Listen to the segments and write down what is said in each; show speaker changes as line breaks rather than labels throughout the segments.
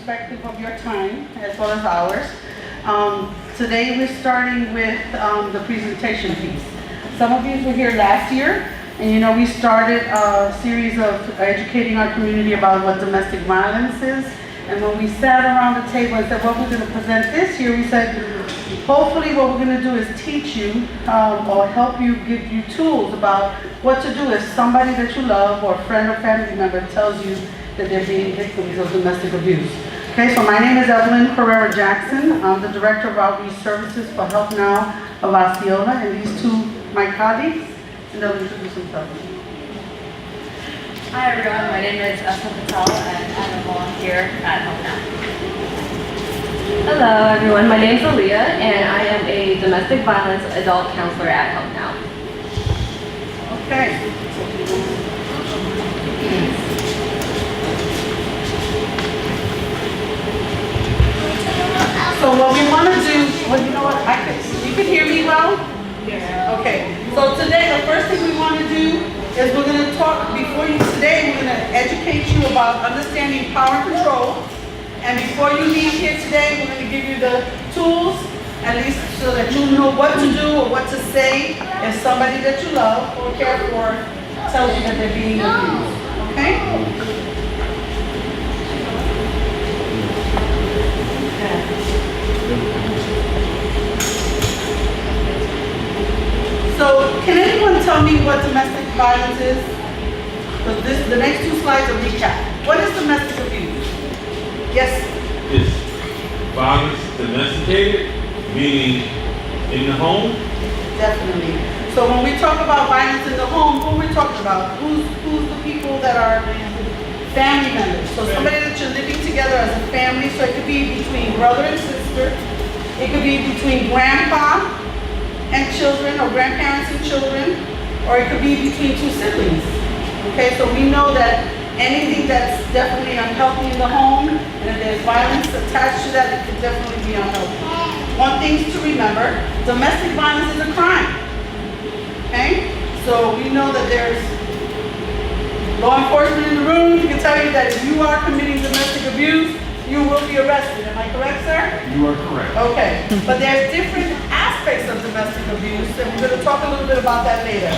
respective of your time as well as ours. Today we're starting with the presentation piece. Some of you were here last year, and you know we started a series of educating our community about what domestic violence is. And when we sat around the table and said what we're going to present this year, we said hopefully what we're going to do is teach you or help you, give you tools about what to do if somebody that you love or a friend or family member tells you that they're being victims of domestic abuse. Okay, so my name is Evelyn Jackson. I'm the Director of Outreach Services for Help Now of Osceola, and these two, my colleagues, and they'll introduce themselves.
Hi everyone, my name is Asma and I'm a volunteer at Help Now. Hello everyone, my name is Alia and I am a domestic violence adult counselor at Help Now.
Okay. So what we want to do, well, you know what, you can hear me well? Yeah. Okay, so today the first thing we want to do is we're going to talk, today we're going to educate you about understanding power and control. And before you leave here today, we're going to give you the tools, at least so that you know what to do or what to say if somebody that you love or care for tells you that they're being abused. Okay? So, can anyone tell me what domestic violence is? So the next two slides are recap. What is domestic abuse? Yes?
It's violence domesticated, meaning in the home?
Definitely. So when we talk about violence in the home, who are we talking about? Who's the people that are family members? So somebody that you're living together as a family, so it could be between brother and sister. It could be between grandpa and children, or grandparents and children, or it could be between two siblings. Okay, so we know that anything that's definitely unhealthy in the home, and if there's violence attached to that, it could definitely be unhealthy. One thing to remember, domestic violence is a crime. Okay, so we know that there's law enforcement in the room. You can tell you that if you are committing domestic abuse, you will be arrested. Am I correct, sir?
You are correct.
Okay, but there's different aspects of domestic abuse, and we're going to talk a little bit about that later.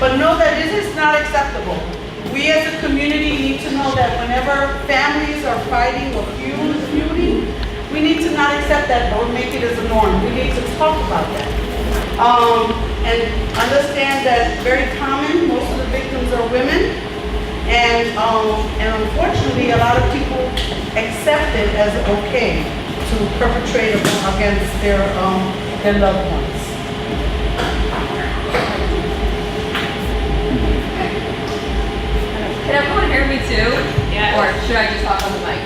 But know that this is not acceptable. We as a community need to know that whenever families are fighting or feuding, we need to not accept that or make it as a norm. We need to talk about that. And understand that very common, most of the victims are women. And unfortunately, a lot of people accept it as okay to perpetrate against their loved ones.
Can everyone hear me too? Yeah. Or should I just talk on the mic?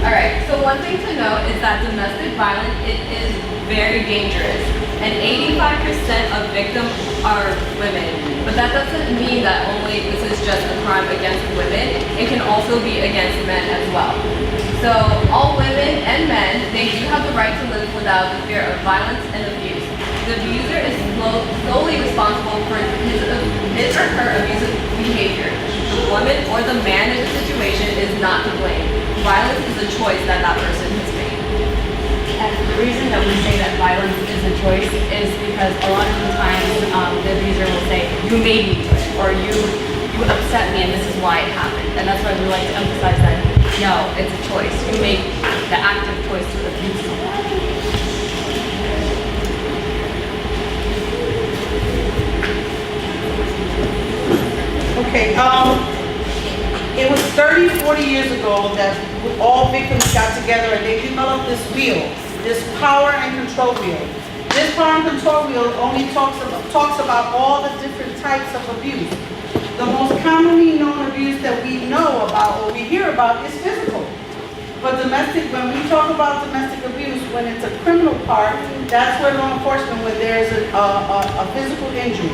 Alright, so one thing to note is that domestic violence, it is very dangerous. And 85% of victims are women. But that doesn't mean that only this is just a crime against women. It can also be against men as well. So all women and men, they do have the right to live without the fear of violence and abuse. The abuser is solely responsible for his or her abusive behavior. The woman or the man in the situation is not to blame. Violence is a choice that person has made.
And the reason that we say that violence is a choice is because a lot of the times the abuser will say, you made me do it, or you upset me and this is why it happened. And that's why we like to emphasize that, no, it's a choice. You make the active choice to abuse someone.
Okay, it was 30, 40 years ago that all victims got together and they developed this wheel, this power and control wheel. This power and control wheel only talks about all the different types of abuse. The most commonly known abuse that we know about or we hear about is physical. But when we talk about domestic abuse, when it's a criminal part, that's where law enforcement, when there's a physical injury.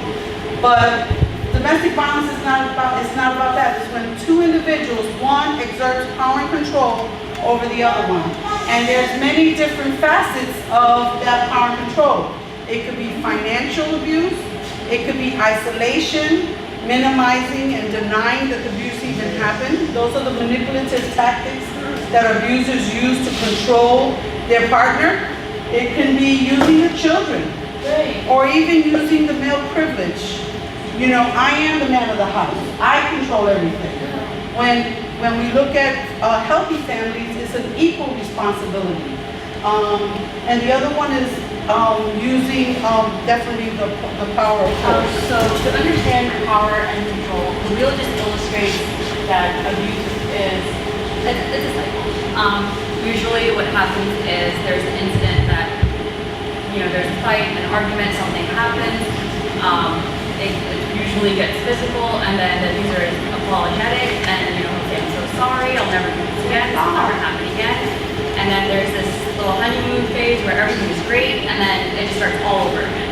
But domestic violence is not about that. It's when two individuals, one exerts power and control over the other one. And there's many different facets of that power and control. It could be financial abuse, it could be isolation, minimizing and denying that the abuse even happened. Those are the manipulative tactics that abusers use to control their partner. It can be using the children, or even using the male privilege. You know, I am the man of the house. I control everything. When we look at healthy families, it's an equal responsibility. And the other one is using definitely the power of force.
So to understand power and control, the wheel just illustrates that abuse is, it's a cycle. Usually what happens is there's an incident that, you know, there's a fight, an argument, something happens. It usually gets physical, and then the abuser is apologetic, and, you know, he'll say, I'm so sorry, I'll never do this again, this will never happen again. And then there's this little honeymoon phase where everything is great, and then it just starts all over again.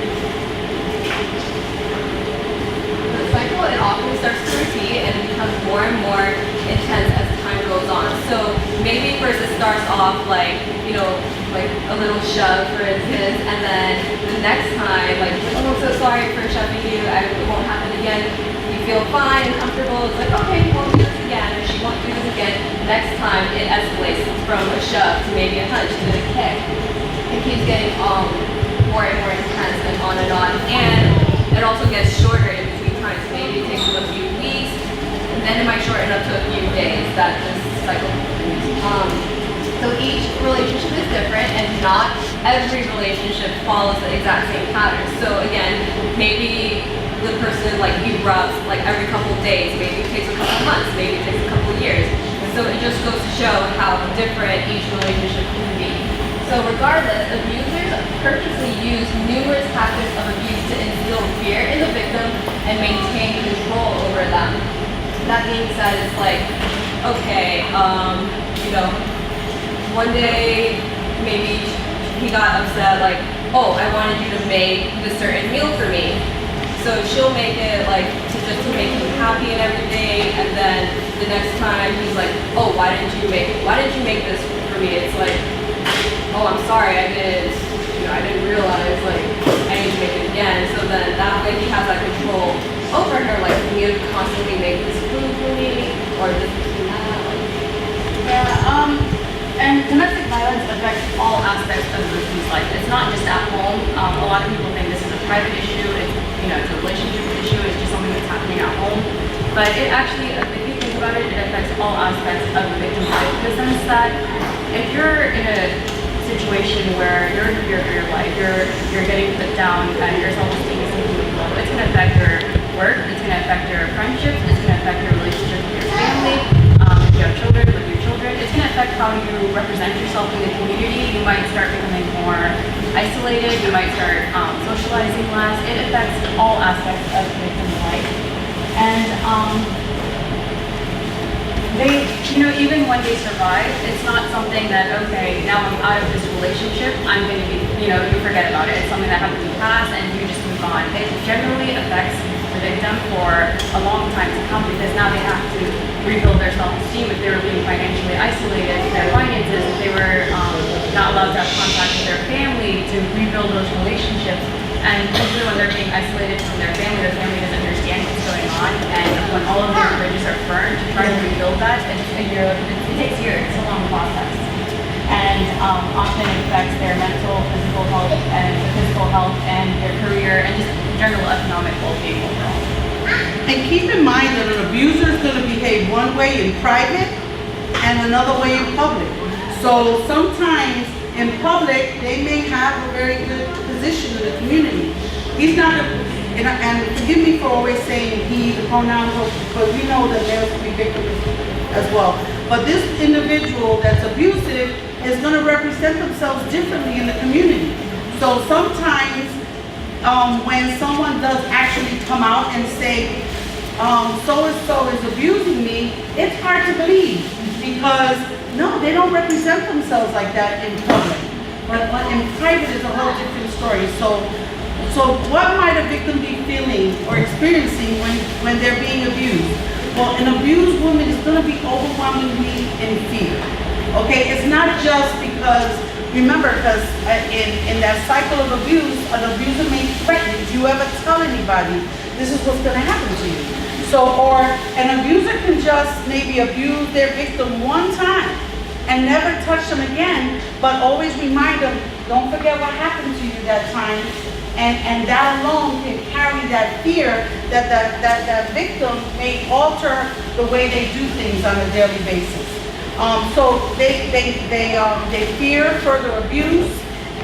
The cycle, it often starts to repeat and it becomes more and more intense as time goes on. So maybe first it starts off like, you know, like a little shove, for instance, and then the next time, like, oh, I'm so sorry for shoving you, it won't happen again. You feel fine and comfortable. It's like, okay, we'll do this again, or she won't do this again. Next time, it escalates from a shove to maybe a punch to a kick. It keeps getting more and more intense and on. And it also gets shorter in between times. Maybe it takes a few weeks, and then it might shorten up to a few days that this cycle continues. So each relationship is different, and not every relationship follows the exact same pattern. So again, maybe the person like erupts like every couple of days, maybe it takes a couple months, maybe it takes a couple of years. And so it just goes to show how different each relationship can be. So regardless, abusers purposely use numerous tactics of abuse to instill fear in the victim and maintain control over them. That being said, it's like, okay, you know, one day, maybe he got upset, like, oh, I wanted you to make this certain meal for me. So she'll make it, like, just to make him happy and everything, and then the next time he's like, oh, why didn't you make this for me? It's like, oh, I'm sorry, I didn't realize, like, I need to make it again. So then that way he has that control over her, like, you constantly make this food for me, or this and that.
Yeah, and domestic violence affects all aspects of the victim's life. It's not just at home. A lot of people think this is a private issue. It's, you know, it's a relationship issue. It's just something that's happening at home. But it actually, if you think about it, it affects all aspects of the victim's life. In the sense that if you're in a situation where you're in your life, you're getting put down and your self-esteem is sinking low, it's going to affect your work. It's going to affect your friendships. It's going to affect your relationship with your family. If you have children, with your children, it's going to affect how you represent yourself in the community. You might start becoming more isolated. You might start socializing less. It affects all aspects of the victim's life. And they, you know, even when they survive, it's not something that, okay, now I'm out of this relationship, I'm going to be, you know, you forget about it. It's something that happened in the past and you just move on. It generally affects the victim for a long time to come, because now they have to rebuild their self-esteem. If they were being financially isolated, their finances, if they were not allowed to have contact with their family, to rebuild those relationships. And usually when they're being isolated from their family doesn't understand what's going on. And when all of their bridges are burned, to try to rebuild that, it takes years. It's a long process. And often it affects their mental, physical health, and their career, and just general economic well-being overall.
And keep in mind that an abuser is going to behave one way in private and another way in public. So sometimes in public, they may have a very good position in the community. He's not, and forgive me for always saying he, the pronouns, because we know that males can be victims as well. But this individual that's abusive is going to represent themselves differently in the community. So sometimes when someone does actually come out and say, so-and-so is abusing me, it's hard to believe, because no, they don't represent themselves like that in public. But in private is a whole different story. So what might a victim be feeling or experiencing when they're being abused? Well, an abused woman is going to be overwhelmingly in fear. Okay, it's not just because, remember, because in that cycle of abuse, an abuser may threaten, if you ever tell anybody, this is what's going to happen to you. So, or an abuser can just maybe abuse their victim one time, and never touch them again, but always remind them, don't forget what happened to you that time. And that alone can carry that fear that victim may alter the way they do things on a daily basis. So they fear further abuse.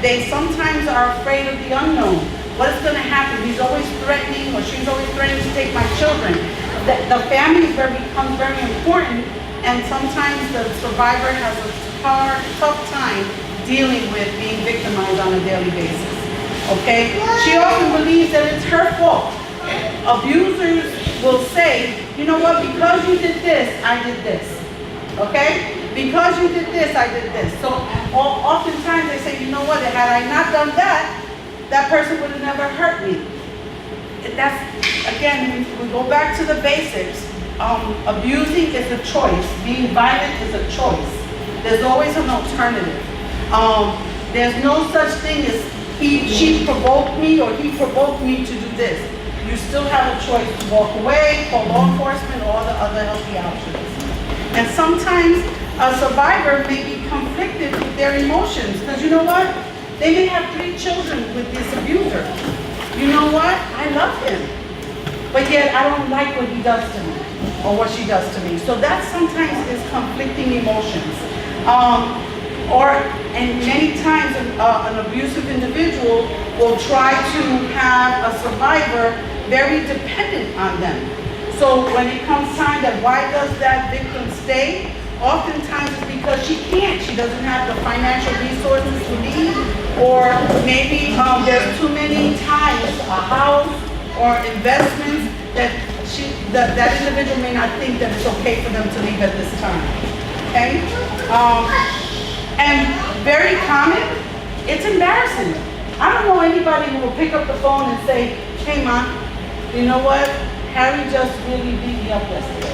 They sometimes are afraid of the unknown. What is going to happen? He's always threatening, or she's always threatening to take my children. The family becomes very important, and sometimes the survivor has a tough time dealing with being victimized on a daily basis. Okay? She often believes that it's her fault. Abusers will say, you know what, because you did this, I did this. Okay? Because you did this, I did this. So oftentimes they say, you know what, had I not done that, that person would have never hurt me. And that's, again, we go back to the basics. Abusing is a choice. Being violent is a choice. There's always an alternative. There's no such thing as she provoked me or he provoked me to do this. You still have a choice to walk away, call law enforcement, or the other healthy options. And sometimes a survivor may be conflicted with their emotions, because you know what? They may have 3 children with this abuser. You know what? I love him, but yet I don't like what he does to me or what she does to me. So that sometimes is conflicting emotions. And many times an abusive individual will try to have a survivor very dependent on them. So when it comes time that why does that victim stay, oftentimes it's because she can't. She doesn't have the financial resources to leave, or maybe there's too many ties, a house or investments that individual may not think that it's okay for them to leave at this time. Okay? And very common, it's embarrassing. I don't know anybody who will pick up the phone and say, hey Mom, you know what? Harry just really beat me up yesterday.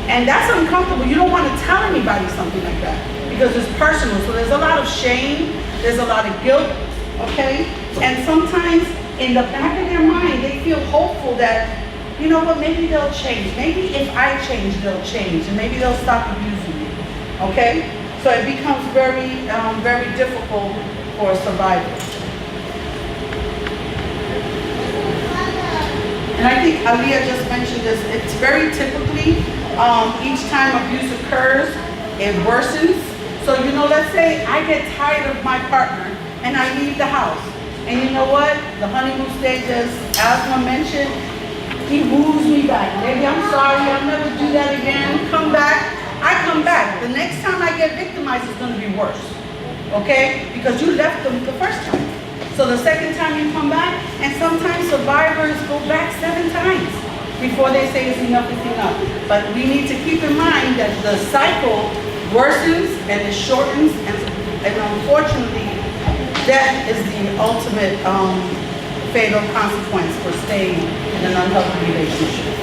And that's uncomfortable. You don't want to tell anybody something like that because it's personal. So there's a lot of shame, there's a lot of guilt, okay? And sometimes in the back of their mind, they feel hopeful that, you know what, maybe they'll change. Maybe if I change, they'll change, and maybe they'll stop abusing me, okay? So it becomes very, very difficult for survivors. And I think Alia just mentioned this. It's very typically, each time abuse occurs, it worsens. So, you know, let's say I get tired of my partner and I leave the house. And you know what? The honeymoon stage, as Asma mentioned, he woos me back. Maybe I'm sorry, I'll never do that again. Come back. I come back. The next time I get victimized, it's going to be worse. Okay? Because you left them the first time. So the second time you come back, and sometimes survivors go back 7 times before they say it's enough is enough. But we need to keep in mind that the cycle worsens and it shortens, and unfortunately, death is the ultimate fatal consequence for staying in an unhealthy relationship.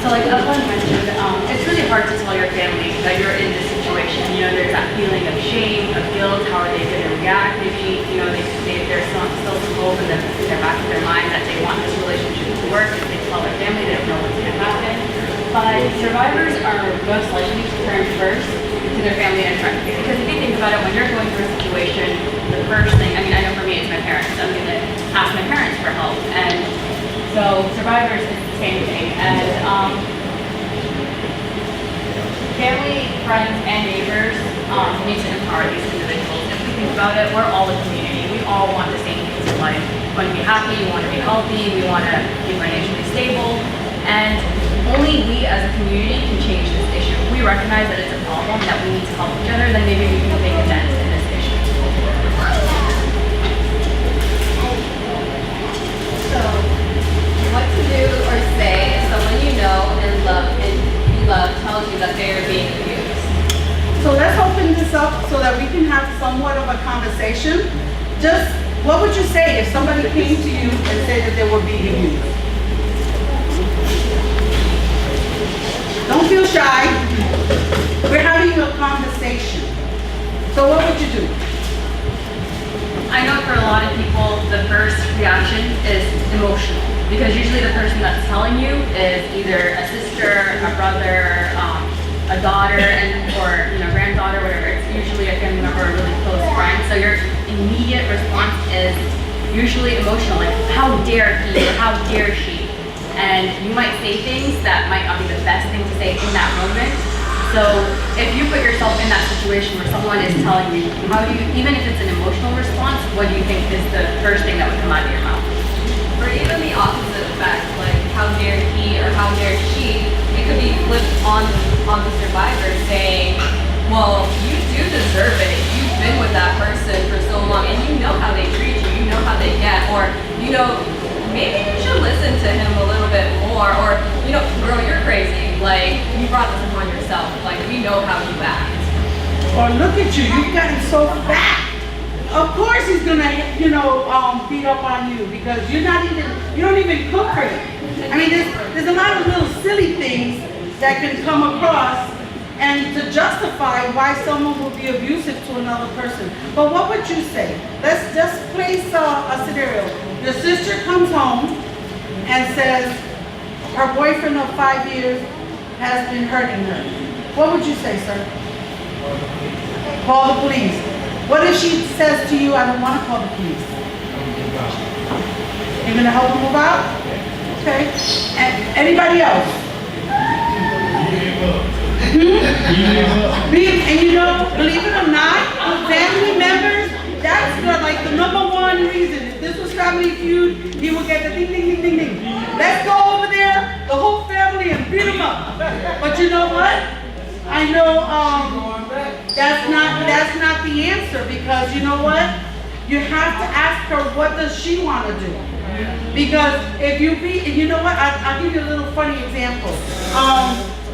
So like Evelyn mentioned, it's really hard to tell your family that you're in this situation. You know, there's that feeling of shame, of guilt. How are they going to react? Maybe, you know, there's still some hope in their back of their mind that they want this relationship to work. If they tell their family, they don't know what's going to happen. But survivors are most likely to turn first to their family and friends. Because if you think about it, when you're going through a situation, the first thing, I mean, I know for me it's my parents. I'm going to ask my parents for help. And so survivors is the same thing. And family, friends, and neighbors need to empower these individuals. If we think about it, we're all a community. We all want the same things in life. We want to be happy, we want to be healthy, we want to be financially stable. And only we as a community can change this issue. If we recognize that it's a problem, that we need to help each other, then maybe we can make a dent in this issue.
So, what to do or say if someone you know and you love tells you that they are being abused?
So let's open this up so that we can have somewhat of a conversation. Just, what would you say if somebody came to you and said that they were being abused? Don't feel shy. We're having a conversation. So what would you do?
I know for a lot of people, the first reaction is emotional. Because usually the person that's telling you is either a sister, a brother, a daughter, or granddaughter, whatever. It's usually a family member or a really close friend. So your immediate response is usually emotional, like how dare he or how dare she. And you might say things that might not be the best thing to say in that moment. So if you put yourself in that situation where someone is telling you, even if it's an emotional response, what do you think is the first thing that would come out of your mouth?
Or even the opposite effect, like how dare he or how dare she, it could be flipped on the survivor saying, well, you do deserve it. You've been with that person for so long and you know how they treat you, you know how they get, or, maybe you should listen to him a little bit more, or, girl, you're crazy. Like, you brought this upon yourself. Like, we know how you act.
Or look at you, you've gotten so fat. Of course he's gonna, beat up on you because you don't even cook for him. I mean, there's a lot of little silly things that can come across and to justify why someone will be abusive to another person. But what would you say? Let's just place a scenario. Your sister comes home and says her boyfriend of 5 years has been hurting her. What would you say, sir? Call the police. What if she says to you, I don't want to call the police? You're going to help her move out? Okay. And anybody else? And believe it or not, family members, that's the number one reason. If this was Family Feud, he would get the ding, ding, ding, ding, ding. Let's go over there, the whole family, and beat them up. But you know what? I know that's not the answer, because you know what? You have to ask her, what does she want to do? Because if you know what? I'll give you a little funny example.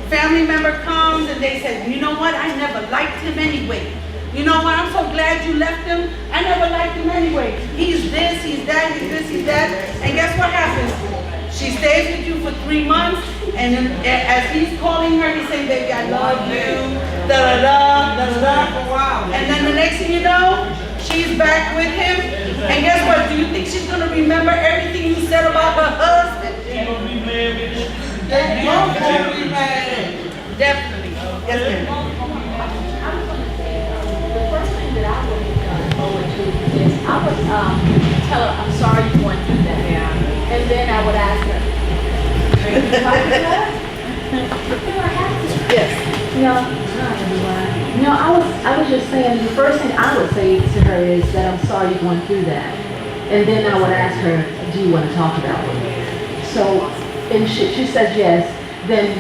Family member comes and they say, you know what? I never liked him anyway. You know what? I'm so glad you left him. I never liked him anyway. He's this, he's that, he's this, he's that. And guess what happens? She stays with you for 3 months, and then as he's calling her, he's saying, baby, I love you, da-da-da. And then the next thing you know, she's back with him. And guess what? Do you think she's going to remember everything you said about her husband? Definitely. Yes, ma'am.
The first thing that I would look forward to is I would tell her, I'm sorry you went through that. Yeah. And then I would ask her,
Yes.
I was just saying, the first thing I would say to her is that I'm sorry you went through that. And then I would ask her, do you want to talk about it? So, and she says yes, then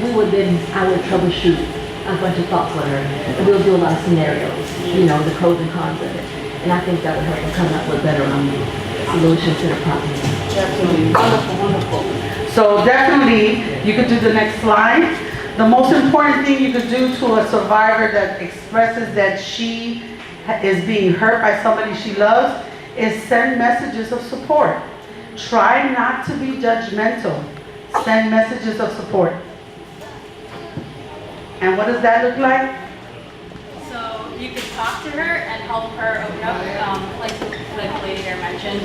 I would troubleshoot a bunch of thoughts with her. And we'll do a lot of scenarios, the pros and cons of it. And I think that would help her come up with better solutions to the problem.
Definitely. Wonderful, wonderful. So definitely, you could do the next slide. The most important thing you could do to a survivor that expresses that she is being hurt by somebody she loves is send messages of support. Try not to be judgmental. Send messages of support. And what does that look like?
So you could talk to her and help her open up, like the lady there mentioned.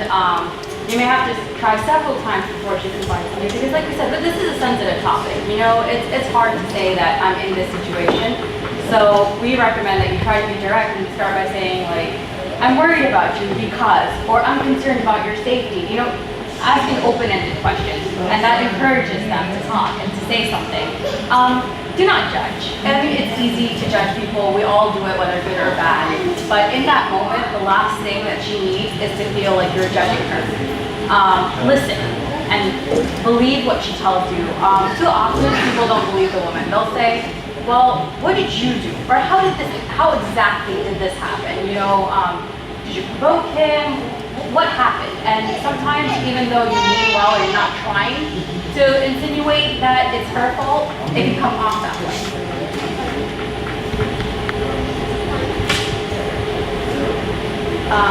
You may have to try several times before she confides in you, because like we said, but this is a sensitive topic. It's hard to say that I'm in this situation. So we recommend that you try to be direct and start by saying like, I'm worried about you because, or I'm concerned about your safety. Asking open-ended questions, and that encourages them to talk and to say something. Do not judge. I mean, it's easy to judge people. We all do it, whether good or bad. But in that moment, the last thing that she needs is to feel like you're judging her. Listen and believe what she tells you. Too often, people don't believe the woman. They'll say, well, what did you do? Or how exactly did this happen? Did you provoke him? What happened? And sometimes, even though you mean well or you're not trying to insinuate that it's her fault, it can come off that way.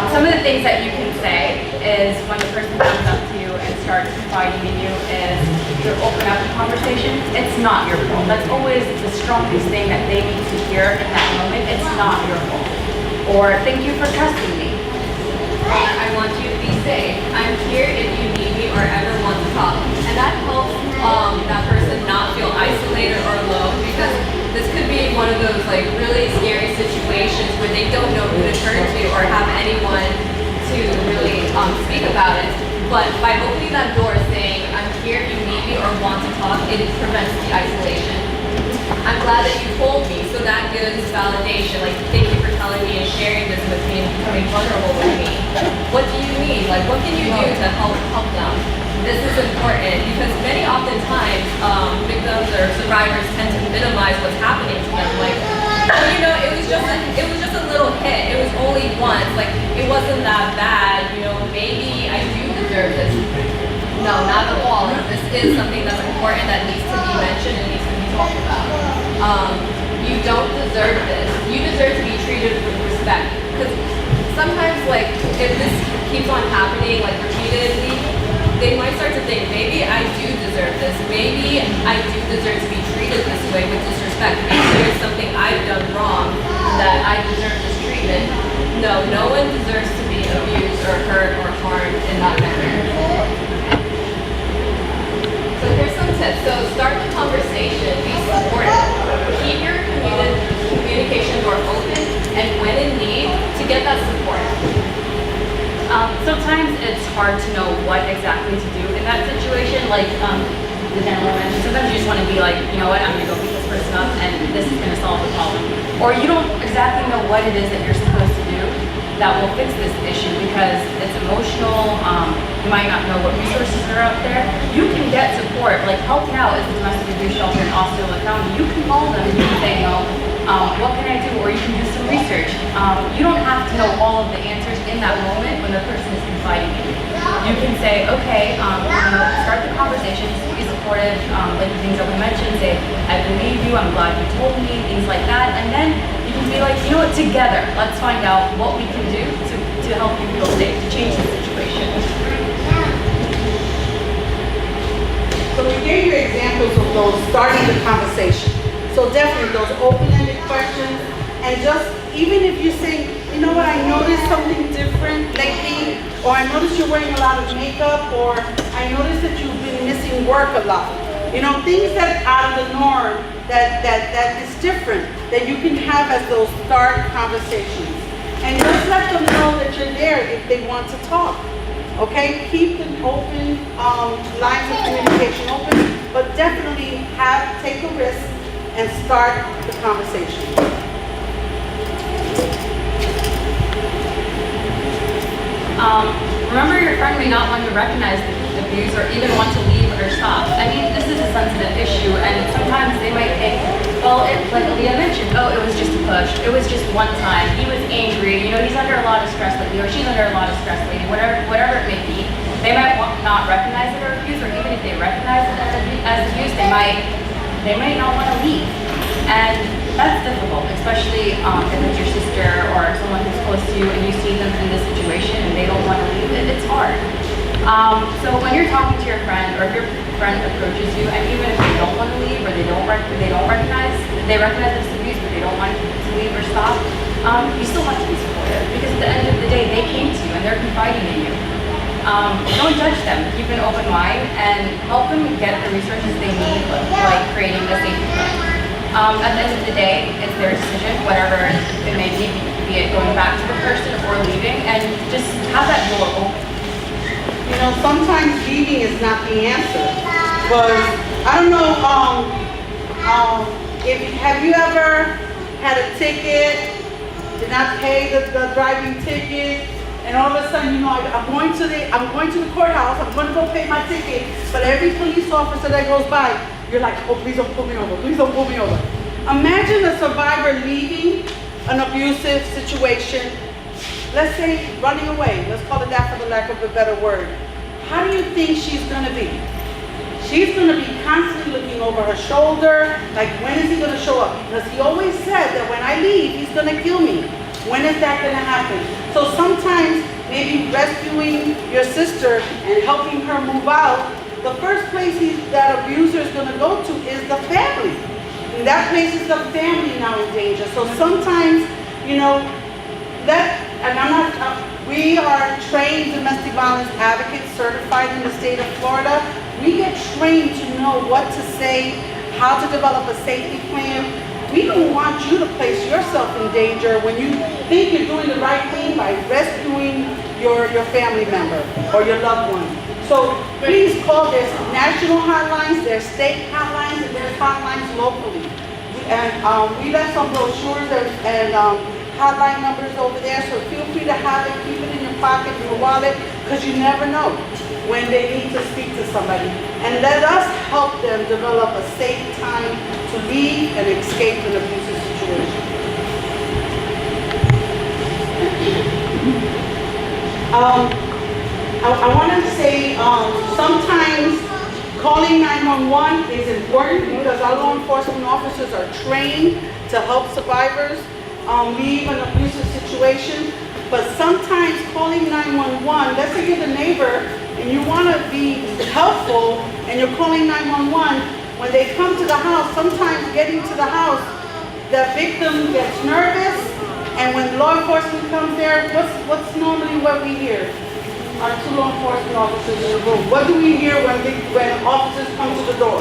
Some of the things that you can say is when the person comes up to you and starts confiding in you is to open up the conversation. It's not your fault. That's always the strongest thing that they need to hear in that moment. It's not your fault. Or thank you for trusting me.
I want you to be safe. I'm here if this is important because many oftentimes victims or survivors tend to minimize what's happening to them. Like, well, you know, it was just a little hit. It was only once. Like, it wasn't that bad. You know, maybe I do deserve this. No, not at all. Like, this is something that's important that needs to be mentioned and needs to be talked about. You don't deserve this. You deserve to be treated with respect. Because sometimes, like, if this keeps on happening, like, repeatedly, they might start to think, maybe I do deserve this. Maybe I do deserve to be treated this way with disrespect. Maybe there's something I've done wrong that I deserve this treatment. No, no one deserves to be abused or hurt or harmed in that manner. So here's some tips. So start the conversation, be supportive. Keep your communication door open, and when in need, to get that support.
Sometimes it's hard to know what exactly to do in that situation. Like the gentleman mentioned, sometimes you just want to be like, you know what, I'm going to go beat this person up and this is going to solve the problem. Or you don't exactly know what it is that you're supposed to do that will fix this issue because it's emotional. You might not know what resources are out there. You can get support, like Helping Out is the domestic abuse shelter in Osceola County. You can call them and you can say, no, what can I do? Or you can do some research. You don't have to know all of the answers in that moment when the person is confiding in you. You can say, okay, start the conversation, be supportive, like the things that we mentioned, say, I believe you, I'm glad you told me, things like that. And then you can be like, you know what, together, let's find out what we can do to help you feel safe, to change the situation.
So we gave you examples of those starting the conversation. So definitely those open-ended questions, and just even if you say, you know what, I noticed something different lately, or I noticed you're wearing a lot of makeup, or I noticed that you've been missing work a lot. You know, things that are out of the norm, that is different, that you can have as those start conversations. And just let them know that you're there if they want to talk. Okay, keep the open lines of communication open, but definitely take a risk and start the conversation.
Remember, your friend may not want to recognize the abuse or even want to leave or stop. I mean, this is a sensitive issue, and sometimes they might think, well, like Alia mentioned, oh, it was just a push. It was just one time. He was angry. You know, he's under a lot of stress lately, or she's under a lot of stress lately, whatever it may be. They might not recognize it as abuse, or even if they recognize it as abuse, they might not want to leave. And that's difficult, especially if it's your sister or someone who's close to you and you see them in this situation and they don't want to leave, it's hard. So when you're talking to your friend, or if your friend approaches you, and even if they don't want to leave, or they recognize this abuse, but they don't want to leave or stop, you still have to be supportive, because at the end of the day, they came to you and they're confiding in you. Don't judge them. Keep an open mind and help them get the resources they need, like creating a safety plan. At the end of the day, it's their decision, whatever it may be it going back to the person or leaving, and just have that door open.
You know, sometimes leaving is not the answer, but I don't know, have you ever had a ticket, did not pay the driving ticket, and all of a sudden, you know, I'm going to the courthouse, I'm going to go pay my ticket, but every police officer that goes by, you're like, oh, please don't pull me over, please don't pull me over. Imagine a survivor leaving an abusive situation, let's say running away, let's call it that for the lack of a better word. How do you think she's going to be? She's going to be constantly looking over her shoulder, like, when is he going to show up? Because he always said that when I leave, he's going to kill me. When is that going to happen? So sometimes, maybe rescuing your sister and helping her move out, the first place that abuser is going to go to is the family. And that place is the family now in danger. So sometimes, you know, we are trained domestic violence advocates certified in the state of Florida. We get trained to know what to say, how to develop a safety plan. We don't want you to place yourself in danger when you think you're doing the right thing by rescuing your family member or your loved one. So please call. There's national hotlines, there's state hotlines, and there's hotlines locally. And we left some brochures and hotline numbers over there, so feel free to have it, keep it in your pocket, in your wallet, because you never know when they need to speak to somebody. And let us help them develop a safe time to leave and escape an abusive situation. I wanted to say, sometimes calling 911 is important because our law enforcement officers are trained to help survivors leave an abusive situation. But sometimes calling 911, let's say you're the neighbor and you want to be helpful and you're calling 911, when they come to the house, sometimes getting to the house, the victim gets nervous, and when law enforcement comes there, what's normally what we hear? Our two law enforcement officers in the room. What do we hear when officers come to the door?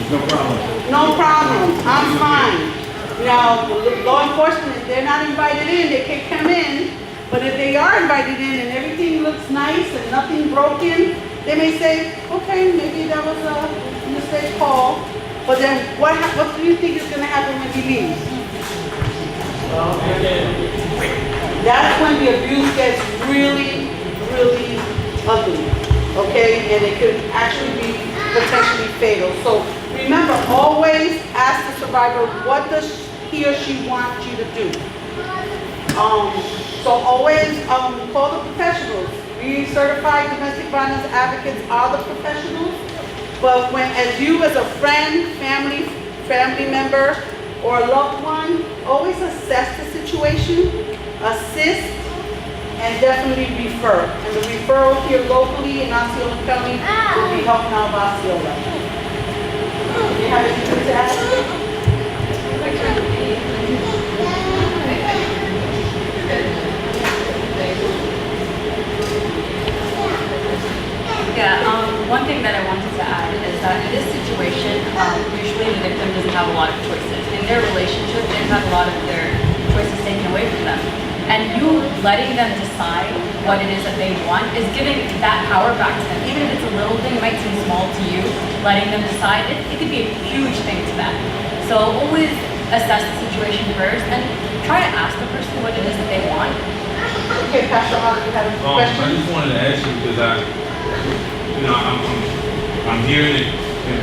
No problem.
No problem, I'm fine. Now, the law enforcement, if they're not invited in, they can't come in. But if they are invited in and everything looks nice and nothing broken, they may say, okay, maybe that was a mistake call. But then what do you think is going to happen when he leaves? That's when the abuse gets really, really ugly, okay? And it could actually be potentially fatal. So remember, always ask the survivor, what does he or she want you to do? So always call the professionals. We certified domestic violence advocates are the professionals. But as a friend, family member, or a loved one, always assess the situation, assist, and definitely refer. And the referral here locally in Osceola County will be helping out Osceola. Do you have anything to add?
Yeah, one thing that I wanted to add is that in this situation, usually the victim doesn't have a lot of choices. In their relationship, they've had a lot of their choices taken away from them. And you letting them decide what it is that they want is giving that power back to them. Even if it's a little thing, it might seem small to you, letting them decide, it could be a huge thing to them. So always assess the situation first and try to ask the person what it is that they want.
Okay, Pastor Alia, you have a
I
question?
just wanted to ask you because I'm hearing it,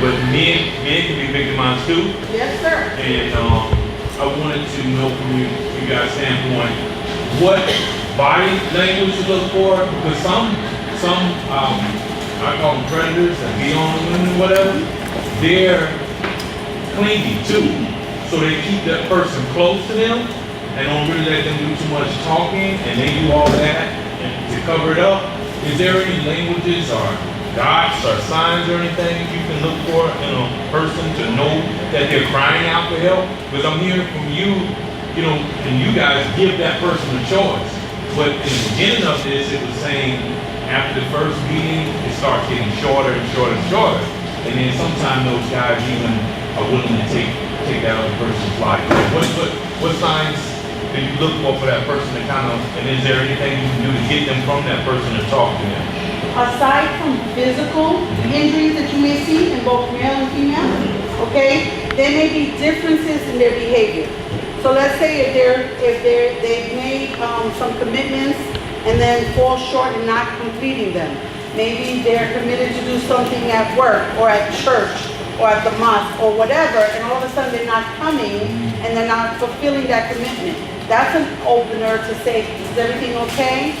but men can be victimized too.
Yes, sir.
And I wanted to know from you guys' standpoint, what body language to look for, because some I call them predators that be on women, whatever, they're clingy too. So they keep that person close to them and don't really let them do too much talking, and they do all that and to cover it up. Is there any languages or dots or signs or anything you can look for in a person to know that they're crying out for help? Because I'm hearing from you, and you guys give that person a choice. But in the beginning of this, it was saying after the first meeting, it starts getting shorter and shorter and shorter. And then sometimes those guys even are willing to take that other person's life. What signs do you look for that person to and is there anything you can do to get them from that person to talk to them?
Aside from physical injuries that you may see in both male and female, okay, there may be differences in their behavior. So let's say if they've made some commitments and then fall short in not completing them. Maybe they're committed to do something at work or at church or at the mosque or whatever, and all of a sudden they're not coming and they're not fulfilling that commitment. That's an opener to say, is everything okay?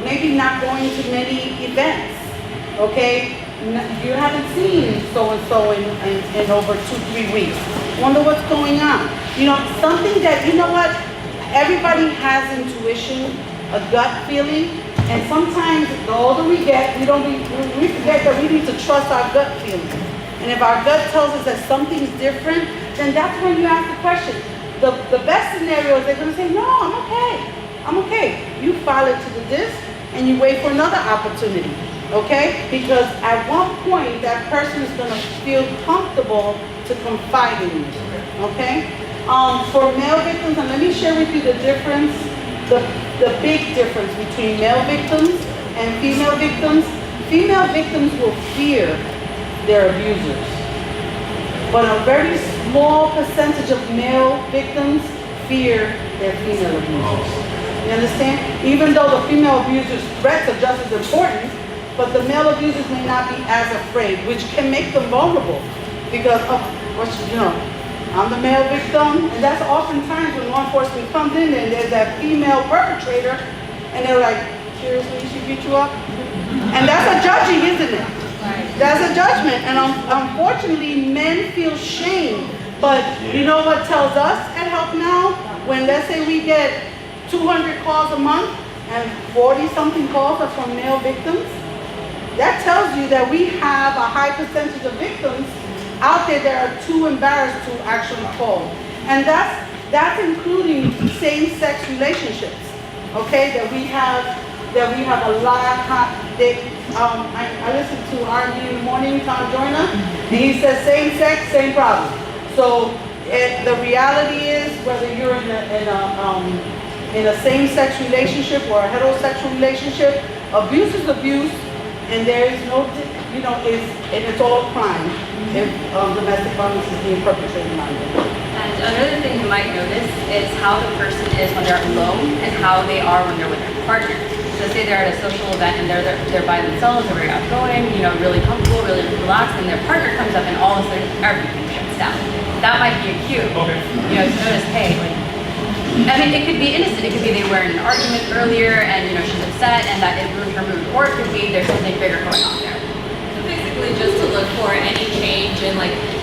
Maybe not going to many events, okay? You haven't seen so-and-so in over 2-3 weeks. Wonder what's going on. Something that, everybody has intuition, a gut feeling, and sometimes the older we get, we forget that we need to trust our gut feeling. And if our gut tells us that something's different, then that's when you ask the question. The best scenario is they're going to say, no, I'm okay. You file it to the disc and you wait for another opportunity, okay? Because at one point, that person is going to feel comfortable to confide in you, okay? For male victims, and let me share with you the difference, the big difference between male victims and female victims. Female victims will fear their abusers, but a very small percentage of male victims fear their female abusers. You understand? Even though the female abuser's threats are just as important, but the male abusers may not be as afraid, which can make them vulnerable. Because of, I'm the male victim, and that's oftentimes when law enforcement comes in and there's that female perpetrator, and they're like, seriously, she beat you up? And that's a judging, isn't it? That's a judgment, and unfortunately, men feel shame. But you know what tells us at Help Now? When, let's say, we get 200 calls a month, and 40-something calls are from male victims, that tells you that we have a high percentage of victims out there that are too embarrassed to actually call. And that's including same-sex relationships, okay, that we have a lot of I listen to R&B in the morning, Tom Joyner, and he says same sex, same problem. So the reality is, whether you're in a same-sex relationship or a heterosexual relationship, abuse is abuse, and there is no, it's all crime if domestic violence is being perpetrated on them.
And another thing you might notice is how the person is when they're alone and how they are when they're with their partner. So say they're at a social event and they're by themselves, they're very outgoing, really comfortable, really relaxed, and their partner comes up and all of a sudden everything shuts down. That might be a cue.
Okay.
To notice, hey, it could be innocent. It could be they were in an argument earlier and she's upset and that it ruined her mood. Or it could be there's something bigger going on there.
So basically just to look for any change in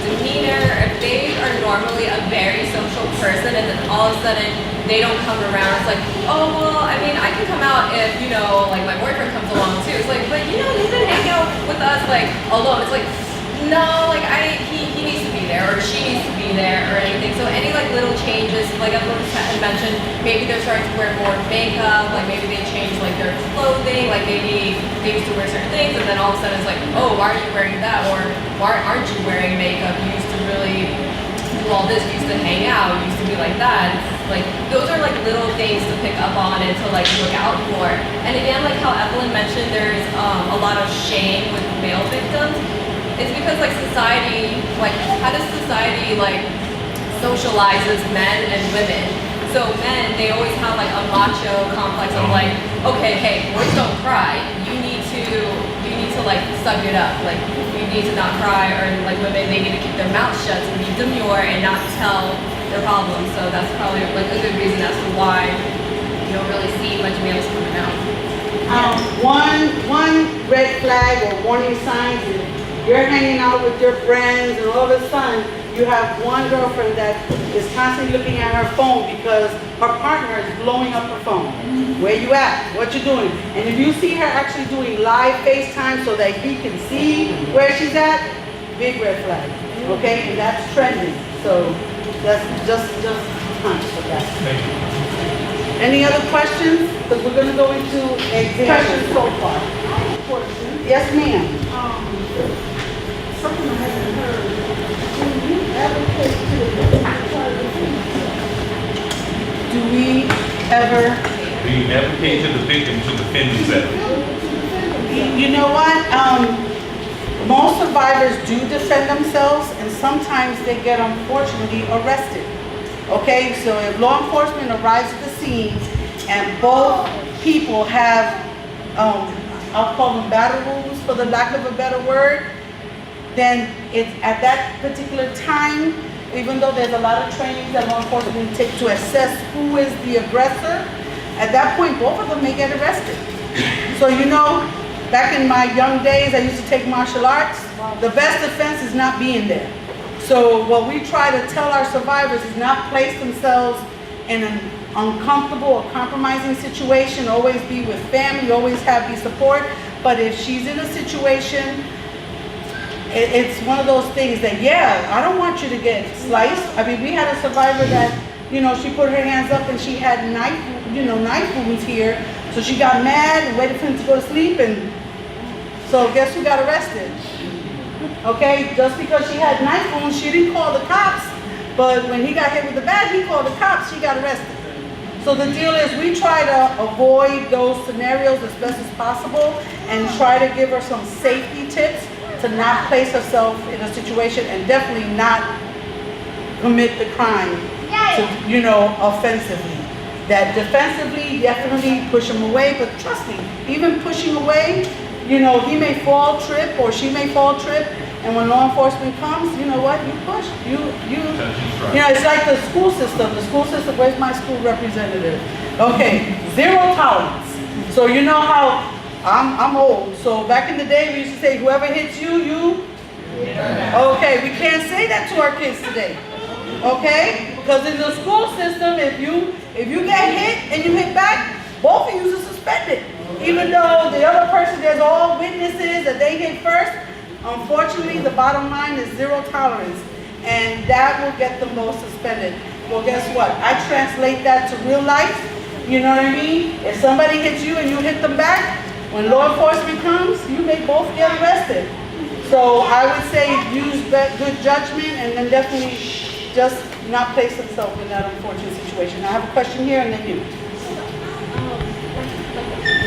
demeanor. If they are normally a very social person and then all of a sudden they don't come around, it's like, oh, well, I can come out if, my boyfriend comes along too. It's like, but you didn't hang out with us alone. It's like, no, he needs to be there or she needs to be there or anything. So any little changes, like Evelyn had mentioned, maybe they're starting to wear more makeup, maybe they change their clothing, maybe they used to wear certain things and then all of a sudden it's like, oh, why are you wearing that? Or why aren't you wearing makeup? You used to really do all this, you used to hang out, you used to be like that. It's those are little things to pick up on and to look out for. And again, how Evelyn mentioned, there's a lot of shame with male victims. It's because society, how does society socializes men and women? So men, they always have a macho complex of okay, hey, boys don't cry. You need to suck it up. You need to not cry, or women, they need to keep their mouths shut and be demure and not tell their problems. So that's probably a good reason as to why you don't really see much males coming out.
One red flag or warning signs is you're hanging out with your friends and all of a sudden you have one girlfriend that is constantly looking at her phone because her partner is blowing up her phone. Where you at? What you doing? And if you see her actually doing live FaceTime so that he can see where she's at, big red flag. Okay? And that's trending. So that's just hunt for that.
Thank you.
Any other questions? Because we're going to go into questions so far. Yes, ma'am.
Something I haven't heard. Do you advocate to the
Do we ever?
Do you advocate to the victim to defend himself?
You know what? Most survivors do defend themselves, and sometimes they get, unfortunately, arrested. Okay, so if law enforcement arrives at the scene and both people have, I'll call them battle wounds for the lack of a better word, then it's at that particular time, even though there's a lot of trainings that law enforcement take to assess who is the aggressor, at that point, both of them may get arrested. So back in my young days, I used to take martial arts. The best defense is not being there. So what we try to tell our survivors is not place themselves in an uncomfortable or compromising situation, always be with family, always be support. But if she's in a situation, it's one of those things that, I don't want you to get sliced. We had a survivor that, she put her hands up and she had knife wounds here. So she got mad and waited for him to go to sleep, and so guess who got arrested? Okay, just because she had knife wounds, she didn't call the cops, but when he got hit with the bat, he called the cops, she got arrested. So the deal is we try to avoid those scenarios as best as possible and try to give her some safety tips to not place herself in a situation and definitely not commit the crime, offensively. that defensively, definitely push him away, but trust me, even pushing away, you know, he may fall, trip, or she may fall, trip, and when law enforcement comes, you know what, you push, you know, it's like the school system, where's my school representative? Okay, 0 tolerance. So you know how, I'm old, so back in the day, we used to say, whoever hits you, you? Okay, we can't say that to our kids today. Okay? Because in the school system, if you get hit and you hit back, both of you are suspended. Even though the other person, there's all witnesses that they hit first, unfortunately, the bottom line is 0 tolerance. And that will get them both suspended. Well, guess what? I translate that to real life. You know what I mean? If somebody hits you and you hit them back, when law enforcement comes, you may both get arrested. So I would say use good judgment and then definitely just not place himself in that unfortunate situation. I have a question here and then you.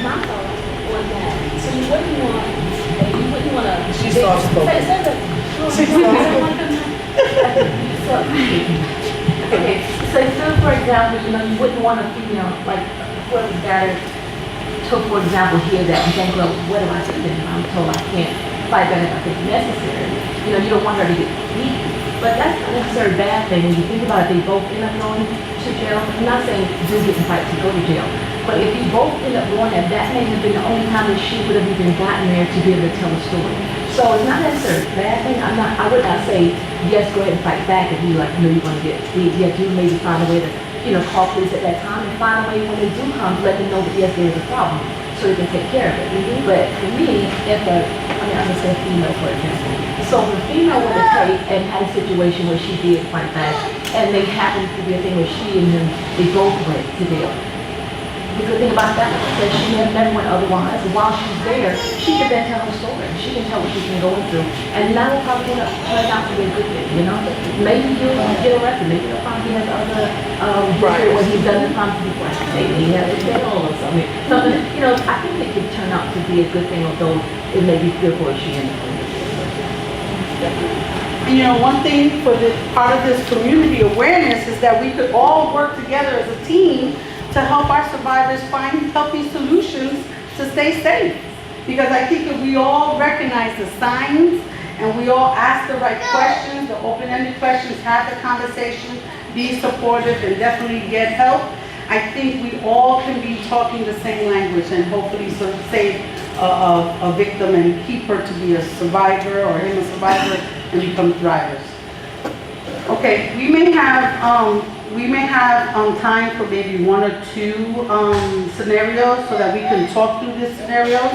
My thought was that, so you wouldn't want to.
She's soft spoken.
Okay, so for example, you know, you wouldn't want a female, like, whoever's got her, to, for example, hear that and think, well, what do I do then? I'm told I can't fight back if I think necessary. You know, you don't want her to get beat. But that's not necessarily a bad thing when you think about it. They both end up going to jail. I'm not saying do get in fights to go to jail. But if you both end up going there, that may have been the only time that she would have even gotten there to be able to tell a story. So it's not necessarily a bad thing. I would not say, yes, go ahead and fight back if you like, know you're going to get beat. Yes, you maybe find a way to, you know, call police at that time and find a way when they do come to let them know that yes, there is a problem so they can take care of it. But for me, if I'm just saying female, for example. So if a female were to take and had a situation where she did fight back and they happened to be a thing where she and him, they both went to jail. The good thing about that is that she had never went otherwise. While she's there, she can then tell her story. She can tell what she's been going through. And that will probably turn out to be a good thing, you know? Maybe you'll get arrested. Maybe you'll find he has other, when he's done the crime before. Maybe he has a jail or something. Something, you know, I think it could turn out to be a good thing, although it may be fearful if she ends up.
And you know, one thing for the part of this community awareness is that we could all work together as a team to help our survivors find healthy solutions to stay safe. Because I think if we all recognize the signs and we all ask the right questions, the open-ended questions, have the conversation, be supportive and definitely get help, I think we all can be talking the same language and hopefully sort of save a victim and keep her to be a survivor or him a survivor and become thrivers. Okay, we may have time for maybe 1 or 2 scenarios so that we can talk through these scenarios,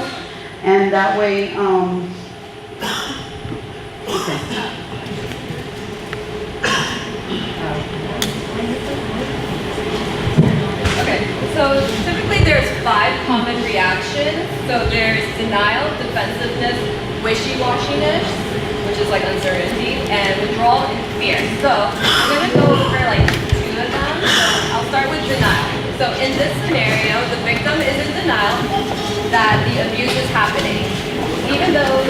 and that way,
Okay, so typically there's 5 common reactions. So there's denial, defensiveness, wishy-washiness, which is like uncertainty, and withdrawal and fear. So I'm gonna go over like 2 of them. So I'll start with denial. So in this scenario, the victim is in denial that the abuse is happening. Even though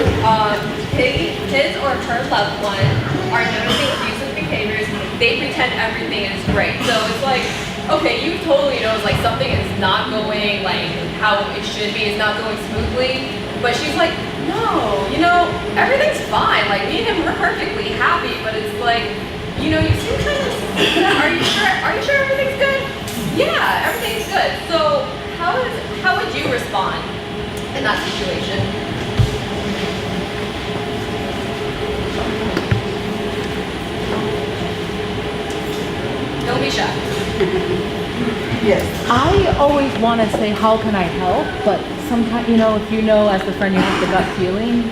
his or her loved one are noticing abusive behaviors, they pretend everything is great. So it's like, okay, you totally know it's like something is not going like how it should be, it's not going smoothly, but she's like, no, you know, everything's fine, like me and him, we're perfectly happy, but it's like, you know, you seem kind of, are you sure everything's good? Yeah, everything's good. So how would you respond in that situation? Don't be shy.
yes.
I always want to say, how can I help? But sometimes, you know, if you know as the friend you have the gut feeling,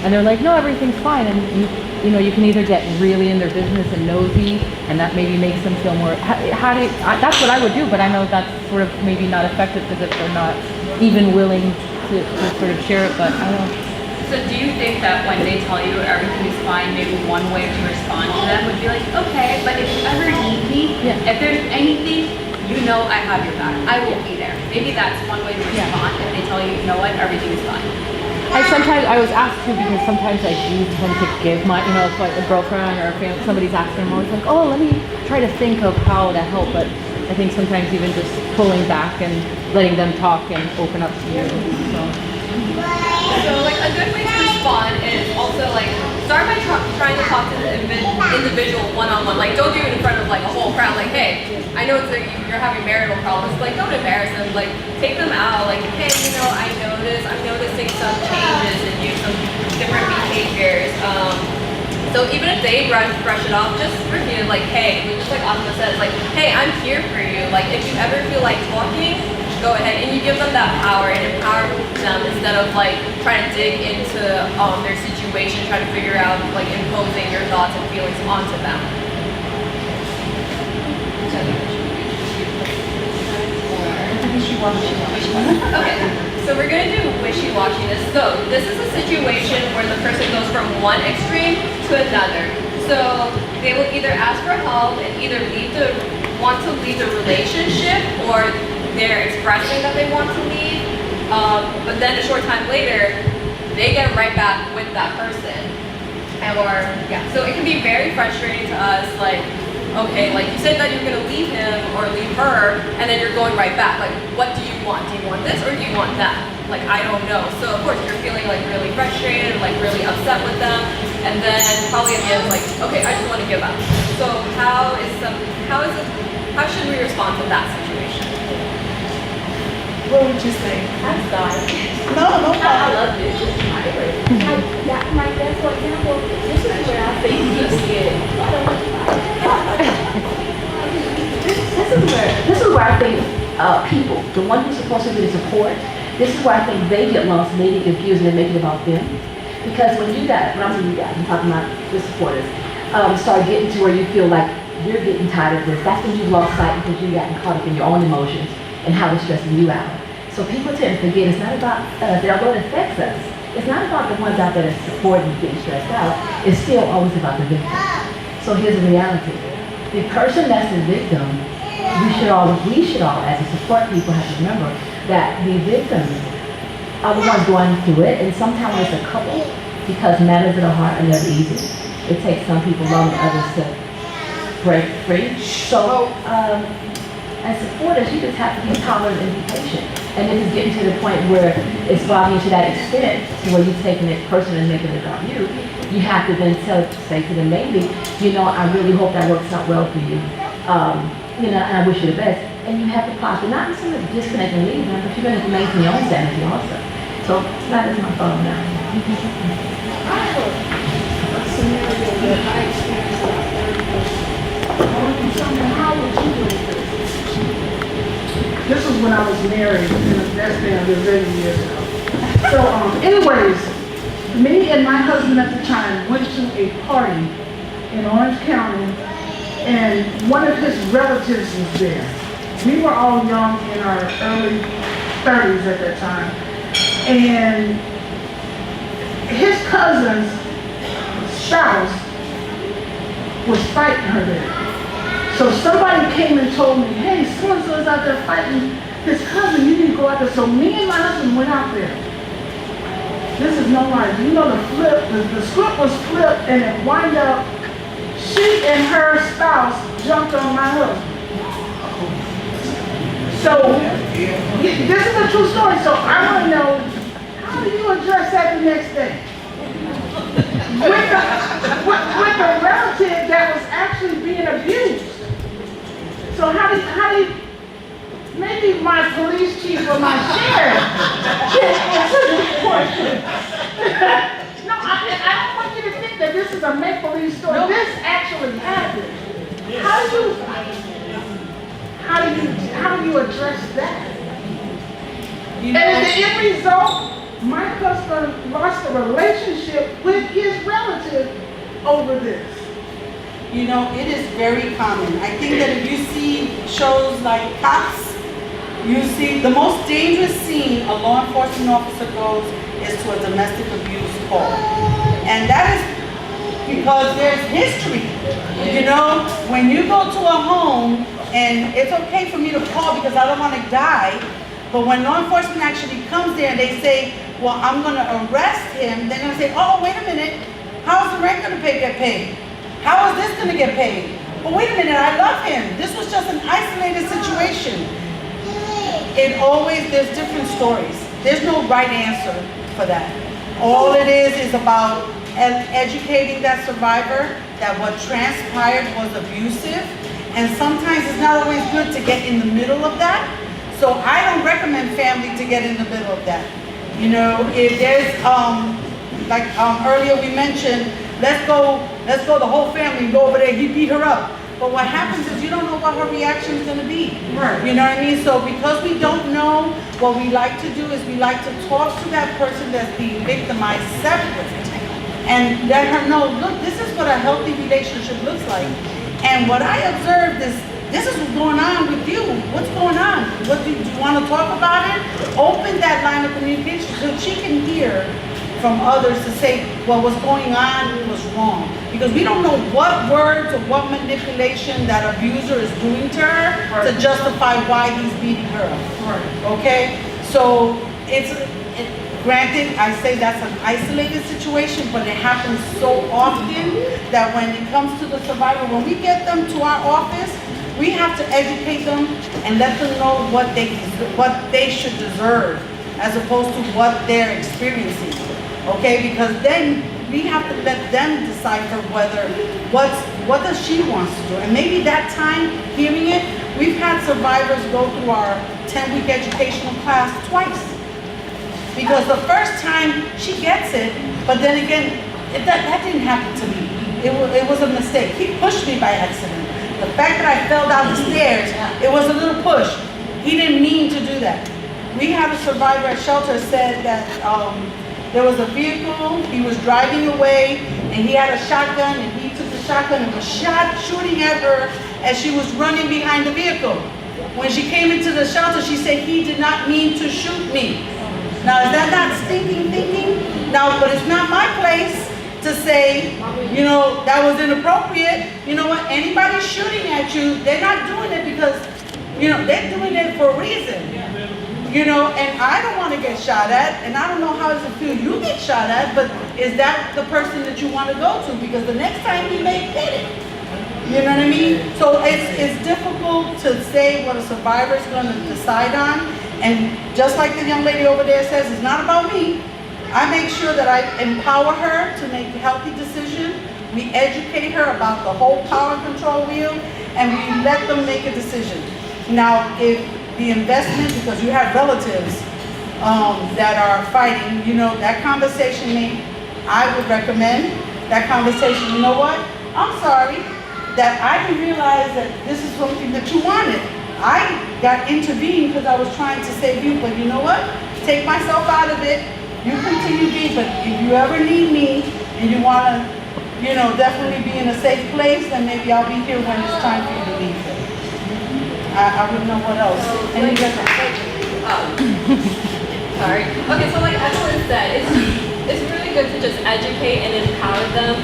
and they're like, no, everything's fine. And you know, you can either get really in their business and nosy, and that maybe makes them feel more, that's what I would do, but I know that's sort of maybe not effective because if they're not even willing to sort of share it, but I don't know.
So do you think that when they tell you everything's fine, maybe one way to respond to them would be like, okay, but if you ever need me, if there's anything, you know I have your back. I will be there. Maybe that's one way to respond if they tell you, you know what, everything is fine.
I was asked to because sometimes I do tend to give my, you know, if like a girlfriend or a family, somebody's asking, I'm always like, oh, let me try to think of how to help, but I think sometimes even just pulling back and letting them talk and open up to you.
So like a good way to respond is also like start by trying to talk to the individual one-on-one. Like don't do it in front of like a whole crowd. Like hey, I know it's like you're having marital problems. Like don't embarrass them. Like take them out. Like hey, I'm noticing some changes in you, some different behaviors. So even if they brush it off, just repeat it like hey, just like Asma says, like hey, I'm here for you. Like if you ever feel like talking, go ahead, and you give them that power and empower them instead of like trying to dig into their situation, trying to figure out like imposing your thoughts and feelings onto them. Okay, so we're gonna do wishy-washiness. So this is a situation where the person goes from one extreme to another. So they will either ask for help and either want to leave the relationship, or they're expressing that they want to leave, but then a short time later, they get right back with that person. So it can be very frustrating to us, like, okay, like you said that you're gonna leave him or leave her, and then you're going right back. Like, what do you want? Do you want this or do you want that? Like, I don't know. So of course you're feeling like really frustrated, like really upset with them, and then probably at the end, like, okay, I just want to give up. So how should we respond to that situation?
What would you say?
I'm sorry.
No
I
problem.
love this. Like that, for example, this is where I think he's scared.
This is where I think people, the one who's supposed to be the support, this is where I think they get lost and they get confused and they make it about them. Because when you guys, when I'm saying you guys, I'm talking about the supporters, start getting to where you feel like you're getting tired of this, that's when you've lost sight because you've gotten caught up in your own emotions and how it's stressing you out. So people tend to forget it's not about us, although it affects us. It's not about the ones out there that support and getting stressed out. It's still always about the victim. So here's the reality. The person that's the victim, we should all, as a support people, have to remember that the victims are the ones going through it, and sometimes it's a couple, because matters of the heart are never easy. It takes some people longer than others to break free. So, as supporters, you just have to be tolerant and be patient. And if it's getting to the point where it's bothering you to that extent, to where you're taking it personal and making it about you, you have to then say to them, maybe, I really hope that works out well for you. And I wish you the best. And you have to posture, not necessarily disconnect and leave them, but you're going to maintain your own sanity also. So that is my thought on that.
I have a scenario that I experienced about 30 years ago. How would you do this? This was when I was married, and that's been a million years ago. So, anyways, me and my husband at the time went to a party in Orange County, and one of his relatives was there. We were all young, in our early 30s at that time, and his cousin's spouse was fighting her there. So somebody came and told me, hey, so-and-so is out there fighting his cousin, you need to go out there. So me and my husband went out there. This is no lie. The script was flipped, and it wound up, she and her spouse jumped on my husband. So, this is a true story, so I want to know, how do you address that the next day? With a relative that was actually being abused. So how do you, maybe my police chief or my sheriff can answer this question. No, I don't want you to think that this is a make-believe story. No. This actually happened. How do you address that? And the end result, my husband lost a relationship with his relative over this.
It is very common. I think that if you see shows like Cops, you see the most dangerous scene a law enforcement officer goes is to a domestic abuse call. And that is because there's history. When you go to a home, and it's okay for me to call because I don't want to die, but when law enforcement actually comes there and they say, well, I'm going to arrest him, they're going to say, oh, wait a minute, how's the rent going to get paid? How is this going to get paid? but wait a minute, I love him. This was just an isolated situation. There's different stories. There's no right answer for that. All it is about educating that survivor that what transpired was abusive, and sometimes it's not always good to get in the middle of that. So I don't recommend family to get in the middle of that. You know, if there's, earlier we mentioned, let's go the whole family, go over there, he beat her up. But what happens is you don't know what her reaction is going to be.
Right.
You know what I mean? So because we don't know, what we like to do is we like to talk to that person that's being victimized separately and let her know, look, this is what a healthy relationship looks like. And what I observed is, this is what's going on with you. What's going on? What do you want to talk about it? Open that line of communication so she can hear from others to say, well, what's going on was wrong. Because we don't know what words or what manipulation that abuser is doing to her to justify why he's beating her up. Okay? So granted, I say that's an isolated situation, but it happens so often that when it comes to the survivor, when we get them to our office, we have to educate them and let them know what they should deserve as opposed to what they're experiencing. Okay, because then we have to let them decipher what does she wants to do. And maybe that time hearing it, we've had survivors go through our 10-week educational class twice. Because the first time she gets it, but then again, that didn't happen to me. It was a mistake. He pushed me by accident. The fact that I fell down the stairs, it was a little push. He didn't mean to do that. We had a survivor at shelter said that there was a vehicle, he was driving away, and he had a shotgun, and he took the shotgun and was shooting at her as she was running behind the vehicle. When she came into the shelter, she said, he did not mean to shoot me. Now, is that not stinking thinking? Now, but it's not my place to say, you know, that was inappropriate. You know what, anybody shooting at you, they're not doing it because, you know, they're doing it for a reason. You know, and I don't want to get shot at, and I don't know how does it feel you get shot at, but is that the person that you want to go to? Because the next time he may hit it. You know what I mean? So it's difficult to say what a survivor is going to decide on. And just like the young lady over there says, it's not about me. I make sure that I empower her to make a healthy decision. We educate her about the whole power and control wheel, and we let them make a decision. Now, if the investment, because you have relatives that are fighting, you know, that conversation I would recommend that conversation. You know what? I'm sorry that I didn't realize that this is something that you wanted. I got intervened because I was trying to save you, but you know what? Take myself out of it. You continue being, but if you ever need me and you want to, you know, definitely be in a safe place, then maybe I'll be here when it's time for you to leave it. I wouldn't know what else. Any different?
Sorry. Okay, so like Evelyn said, it's really good to just educate and empower them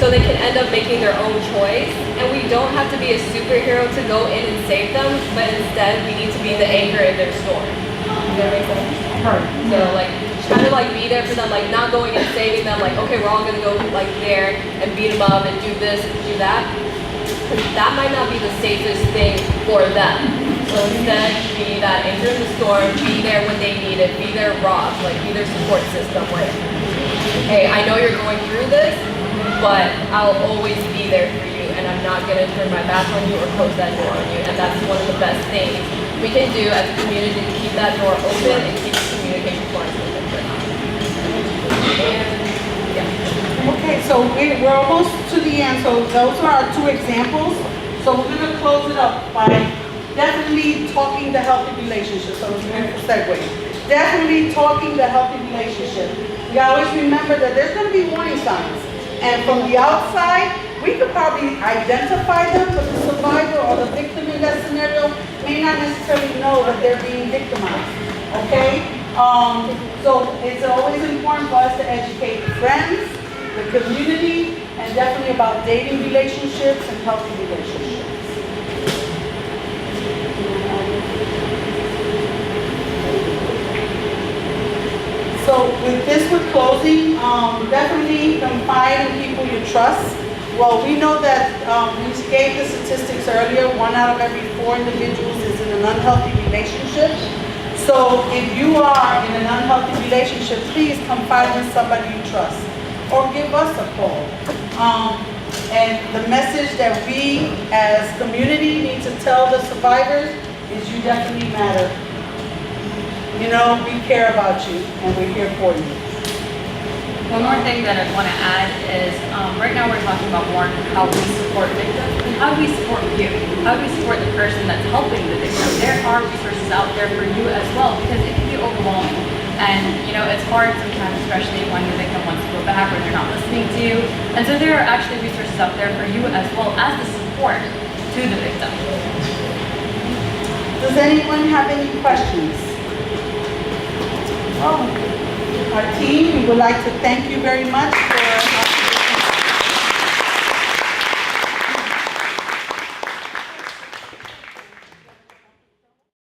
so they can end up making their own choice. And we don't have to be a superhero to go in and save them, but instead we need to be the anchor in their storm. Does that make sense?
Right.
So like trying to like be there for them, like not going and saving them, like okay, we're all gonna go like there and beat them up and do this and do that. Because that might not be the safest thing for them. So instead, be that anchor in the storm, be there when they need it, be their rock, like be their support system. Like, hey, I know you're going through this, but I'll always be there for you, and I'm not gonna turn my back on you or close that door on you. And that's one of the best things we can do as a community to keep that door open and keep the communication lines open for them. And yeah.
Okay, so we're almost to the end. So those are our two examples. So we're going to close it up by definitely talking the healthy relationship. So it's a beautiful segue. Definitely talking the healthy relationship. We always remember that there's going to be warning signs. And from the outside, we could probably identify them, but the survivor or the victim in that scenario may not necessarily know that they're being victimized. Okay? So it's always important for us to educate friends, the community, and definitely about dating relationships and healthy relationships. So with this, we're closing. Definitely confide in people you trust. Well, we know that, we gave the statistics earlier, 1 out of every 4 individuals is in an unhealthy relationship. So if you are in an unhealthy relationship, please confide in somebody you trust, or give us a call. And the message that we as community need to tell the survivors is you definitely matter. You know, we care about you and we're here for you.
One more thing that I want to add is, right now we're talking about more how we support victims, and how do we support you? How do we support the person that's helping the victim? There are resources out there for you as well, because it can be overwhelming. And, you know, it's hard sometimes, especially when the victim wants to go back or they're not listening to you. And so there are actually resources out there for you as well as the support to the victim.
Does anyone have any questions? Oh, our team, we would like to thank you very much for